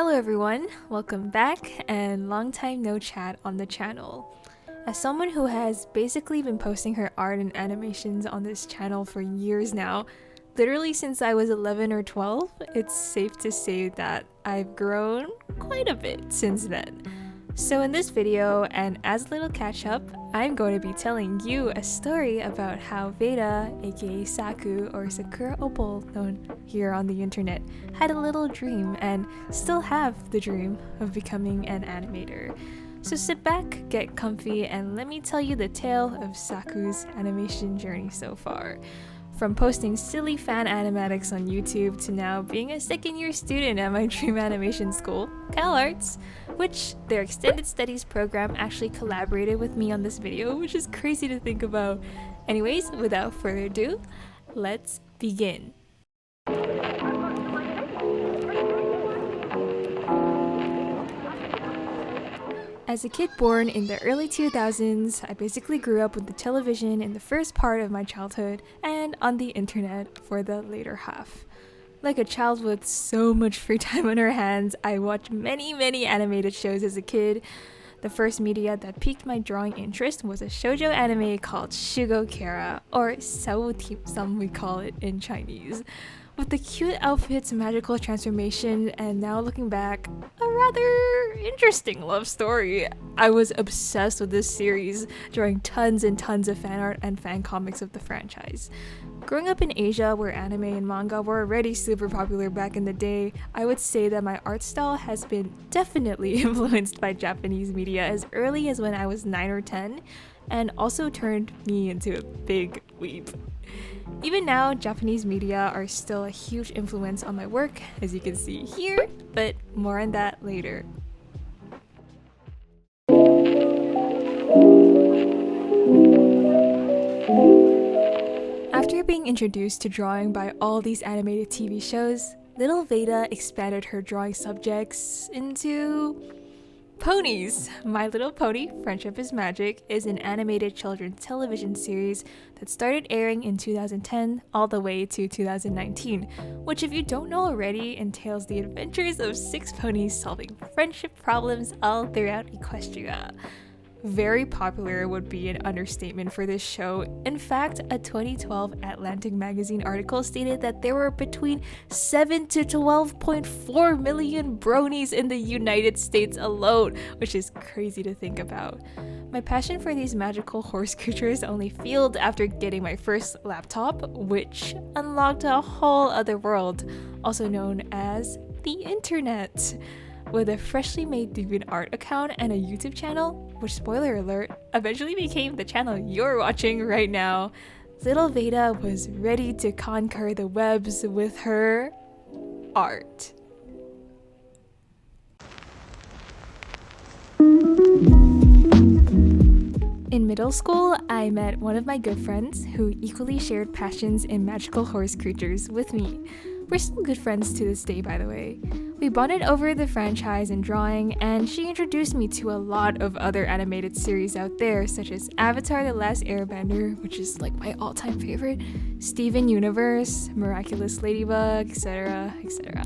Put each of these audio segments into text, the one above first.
Hello everyone, welcome back and long time no chat on the channel. As someone who has basically been posting her art and animations on this channel for years now, literally since I was 11 or 12, it's safe to say that I've grown quite a bit since then. So in this video, and as a little catch up, I'm going to be telling you a story about how Veda, aka Saku or sakuraopal known here on the internet, had a little dream and still have the dream of becoming an animator. So sit back, get comfy, and let me tell you the tale of Saku's animation journey so far. From posting silly fan animatics on YouTube to now being a second-year student at my dream animation school, Calarts, which their extended studies program actually collaborated with me on this video, which is crazy to think about. Anyways, without further ado, let's begin. As a kid born in the early 2000s, I basically grew up with the television in the first part of my childhood and on the internet for the later half. Like a child with so much free time on her hands, I watched many animated shows as a kid. The first media that piqued my drawing interest was a shoujo anime called Shugo Kara, or Sao Tim some we call it in Chinese. With the cute outfits, magical transformation, and now looking back, a rather interesting love story. I was obsessed with this series, drawing tons and tons of fan art and fan comics of the franchise. Growing up in Asia, where anime and manga were already super popular back in the day, I would say that my art style has been definitely influenced by Japanese media as early as when I was 9 or 10, and also turned me into a big weeb. Even now, Japanese media are still a huge influence on my work, as you can see here, but more on that later. After being introduced to drawing by all these animated TV shows, little Veda expanded her drawing subjects into ponies. My Little Pony: Friendship is Magic is an animated children's television series that started airing in 2010 all the way to 2019, which, if you don't know already, entails the adventures of 6 ponies solving friendship problems all throughout Equestria. Very popular would be an understatement for this show. In fact, a 2012 Atlantic magazine article stated that there were between 7 to 12.4 million bronies in the United States alone, which is crazy to think about. My passion for these magical horse creatures only fueled after getting my first laptop, which unlocked a whole other world, also known as the internet. With a freshly made DeviantArt account and a YouTube channel, which, spoiler alert, eventually became the channel you're watching right now, little Veda was ready to conquer the webs with her art. In middle school, I met one of my good friends who equally shared passions in magical horse creatures with me. We're still good friends to this day, by the way. We bonded over the franchise and drawing, and she introduced me to a lot of other animated series out there, such as Avatar: The Last Airbender, which is like my all-time favorite, Steven Universe, Miraculous Ladybug, etc., etc.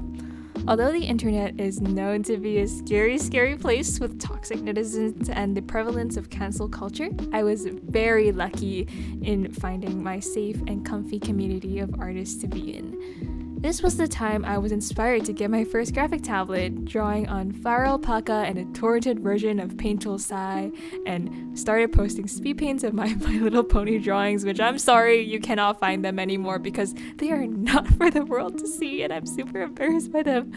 Although the internet is known to be a scary place with toxic netizens and the prevalence of cancel culture, I was very lucky in finding my safe and comfy community of artists to be in. This was the time I was inspired to get my first graphic tablet, drawing on fire alpaca and a torrented version of Paint Tool Sai, and started posting speed paints of my My Little Pony drawings, which I'm sorry you cannot find them anymore because they are not for the world to see and I'm super embarrassed by them.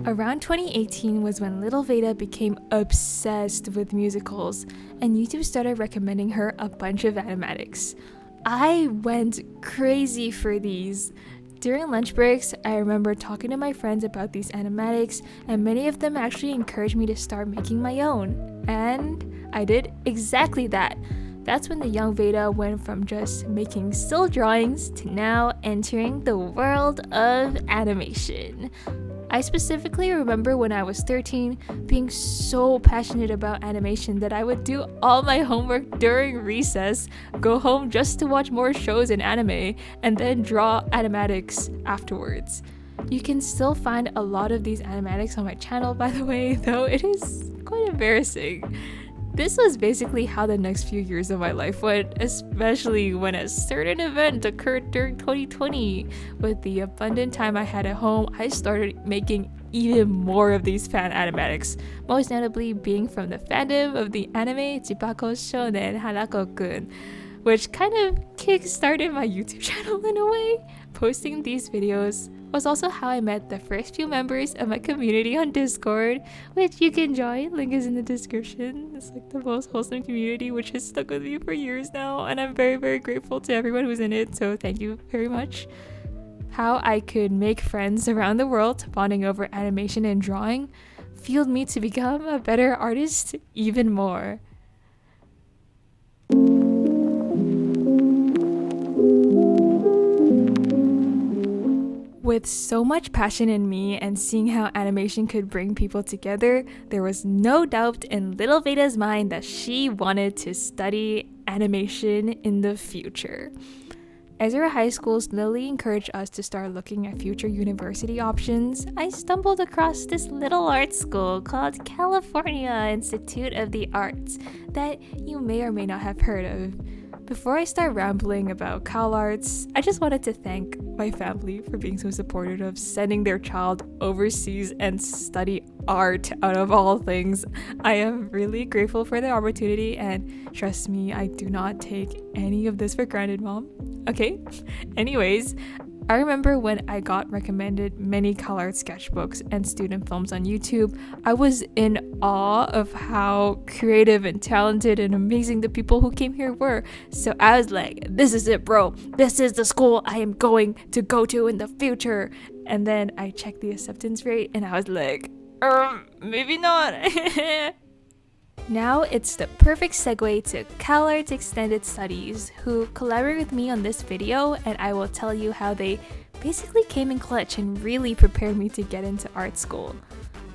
Around 2018 was when little Veda became obsessed with musicals, and YouTube started recommending her a bunch of animatics. I went crazy for these. During lunch breaks, I remember talking to my friends about these animatics, and many of them actually encouraged me to start making my own. And I did exactly that. That's when the young Veda went from just making still drawings to now entering the world of animation. I specifically remember when I was 13 being so passionate about animation that I would do all my homework during recess, go home just to watch more shows in anime, and then draw animatics afterwards. You can still find a lot of these animatics on my channel, by the way, though it is quite embarrassing. This was basically how the next few years of my life went, especially when a certain event occurred during 2020. With the abundant time I had at home, I started making even more of these fan animatics, most notably being from the fandom of the anime Chibako Shonen Hanako-kun, which kind of kick-started my YouTube channel in a way. Posting these videos was also how I met the first few members of my community on Discord, which you can join, link is in the description. It's like the most wholesome community which has stuck with me for years now, and I'm very, very grateful to everyone who's in it, so thank you very much. How I could make friends around the world bonding over animation and drawing fueled me to become a better artist even more. With so much passion in me and seeing how animation could bring people together, there was no doubt in little Veda's mind that she wanted to study animation in the future. As our high school slowly encouraged us to start looking at future university options, I stumbled across this little art school called California Institute of the Arts that you may or may not have heard of. Before I start rambling about Calarts, I just wanted to thank my family for being so supportive of sending their child overseas and study art out of all things. I am really grateful for the opportunity, and trust me, I do not take any of this for granted, Mom. Okay? Anyways, I remember when I got recommended many Calarts sketchbooks and student films on YouTube, I was in awe of how creative and talented and amazing the people who came here were. So I was like, this is it, bro. This is the school I am going to go to in the future. And then I checked the acceptance rate and I was like, maybe not. Now it's the perfect segue to Calarts Extended Studies, who collaborated with me on this video, and I will tell you how they basically came in clutch and really prepared me to get into art school.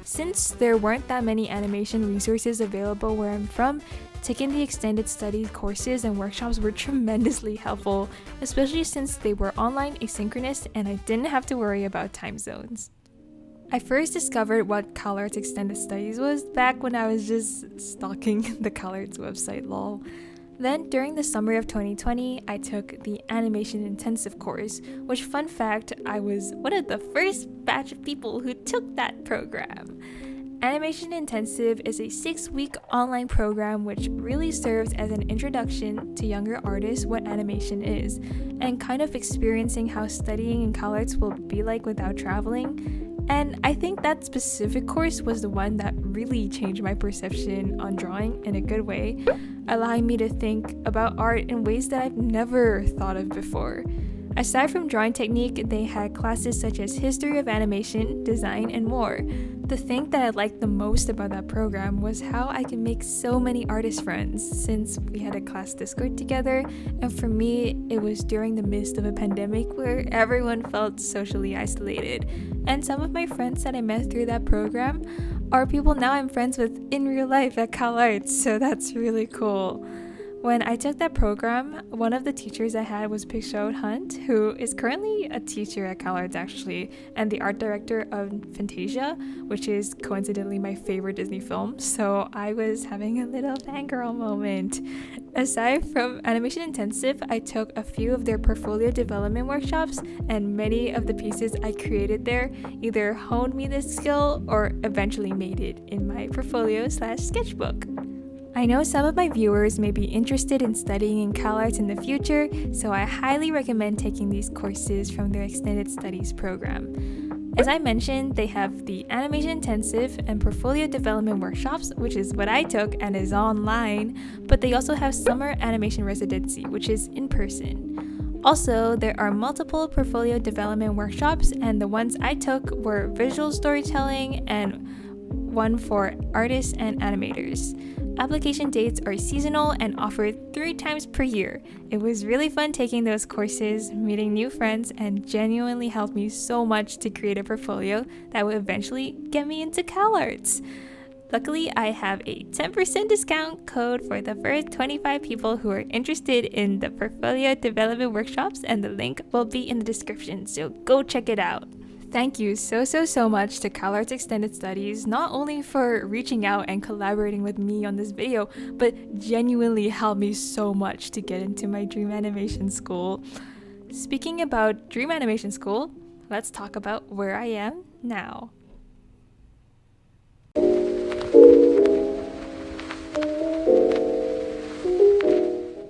Since there weren't that many animation resources available where I'm from, taking the extended studies courses and workshops were tremendously helpful, especially since they were online, asynchronous, and I didn't have to worry about time zones. I first discovered what Calarts Extended Studies was back when I was just stalking the Calarts website, lol. Then, during the summer of 2020, I took the Animation Intensive course, which, fun fact, I was one of the first batch of people who took that program. Animation Intensive is a 6-week online program which really serves as an introduction to younger artists what animation is, and kind of experiencing how studying in Calarts will be like without traveling. And I think that specific course was the one that really changed my perception on drawing in a good way, allowing me to think about art in ways that I've never thought of before. Aside from drawing technique, they had classes such as history of animation, design, and more. The thing that I liked the most about that program was how I could make so many artist friends, since we had a class Discord together, and for me, it was during the midst of a pandemic where everyone felt socially isolated. And some of my friends that I met through that program are people now I'm friends with in real life at Calarts, so that's really cool. When I took that program, one of the teachers I had was Pixel Hunt, who is currently a teacher at Calarts actually, and the art director of Fantasia, which is coincidentally my favorite Disney film, so I was having a little fangirl moment. Aside from Animation Intensive, I took a few of their portfolio development workshops, and many of the pieces I created there either honed me this skill or eventually made it in my portfolio/sketchbook. I know some of my viewers may be interested in studying in Calarts in the future, so I highly recommend taking these courses from their Extended Studies program. As I mentioned, they have the Animation Intensive and Portfolio Development Workshops, which is what I took and is online, but they also have Summer Animation Residency, which is in person. Also, there are multiple portfolio development workshops, and the ones I took were visual storytelling and one for artists and animators. Application dates are seasonal and offered 3 times per year. It was really fun taking those courses, meeting new friends, and genuinely helped me so much to create a portfolio that would eventually get me into Calarts. Luckily, I have a 10% discount code for the first 25 people who are interested in the portfolio development workshops, and the link will be in the description, so go check it out. Thank you so much to Calarts Extended Studies, not only for reaching out and collaborating with me on this video, but genuinely helped me so much to get into my dream animation school. Speaking about dream animation school, let's talk about where I am now.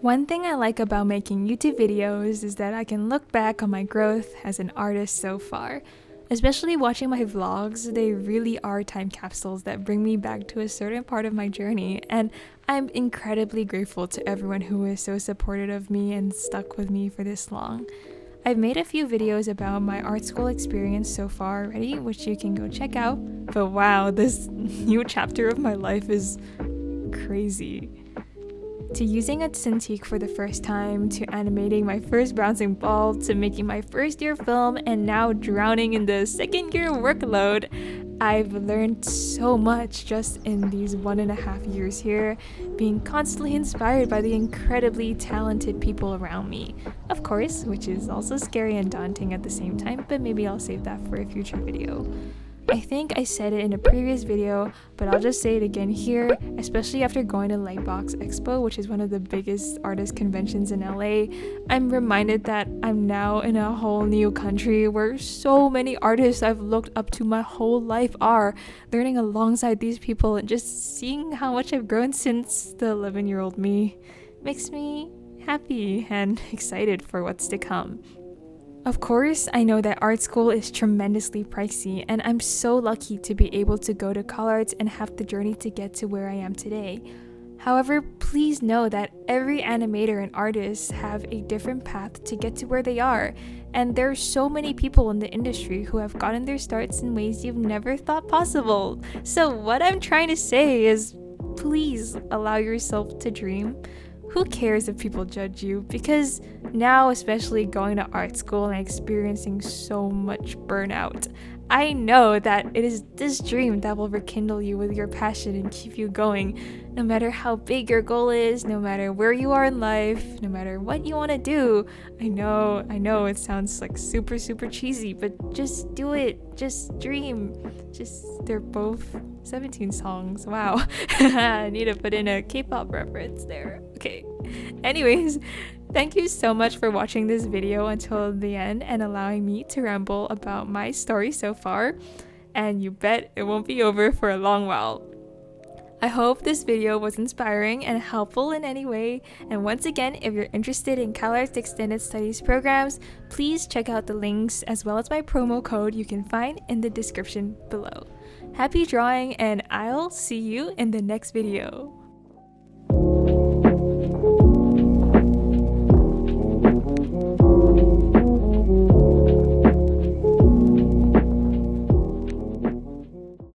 One thing I like about making YouTube videos is that I can look back on my growth as an artist so far. Especially watching my vlogs, they really are time capsules that bring me back to a certain part of my journey, and I'm incredibly grateful to everyone who is so supportive of me and stuck with me for this long. I've made a few videos about my art school experience so far already, which you can go check out, but wow, this new chapter of my life is crazy. To using a Cintiq for the first time, to animating my first bouncing ball, to making my first year film, and now drowning in the second year workload, I've learned so much just in these 1.5 years here, being constantly inspired by the incredibly talented people around me. Of course, which is also scary and daunting at the same time, but maybe I'll save that for a future video. I think I said it in a previous video, but I'll just say it again here, especially after going to Lightbox Expo, which is one of the biggest artist conventions in LA. I'm reminded that I'm now in a whole new country where so many artists I've looked up to my whole life are, learning alongside these people and just seeing how much I've grown since the 11-year-old me makes me happy and excited for what's to come. Of course, I know that art school is tremendously pricey, and I'm so lucky to be able to go to Calarts and have the journey to get to where I am today. However, please know that every animator and artist have a different path to get to where they are, and there are so many people in the industry who have gotten their starts in ways you've never thought possible. So what I'm trying to say is, please allow yourself to dream. Who cares if people judge you? Because now, especially going to art school and experiencing so much burnout, I know that it is this dream that will rekindle you with your passion and keep you going, no matter how big your goal is, no matter where you are in life, no matter what you want to do. I know it sounds like super cheesy, but just do it. Just dream. They're both 17 songs. Wow. I need to put in a K-pop reference there. Okay. Anyways, thank you so much for watching this video until the end and allowing me to ramble about my story so far. And you bet it won't be over for a long while. I hope this video was inspiring and helpful in any way. And once again, if you're interested in Calarts Extended Studies programs, please check out the links as well as my promo code you can find in the description below. Happy drawing, and I'll see you in the next video.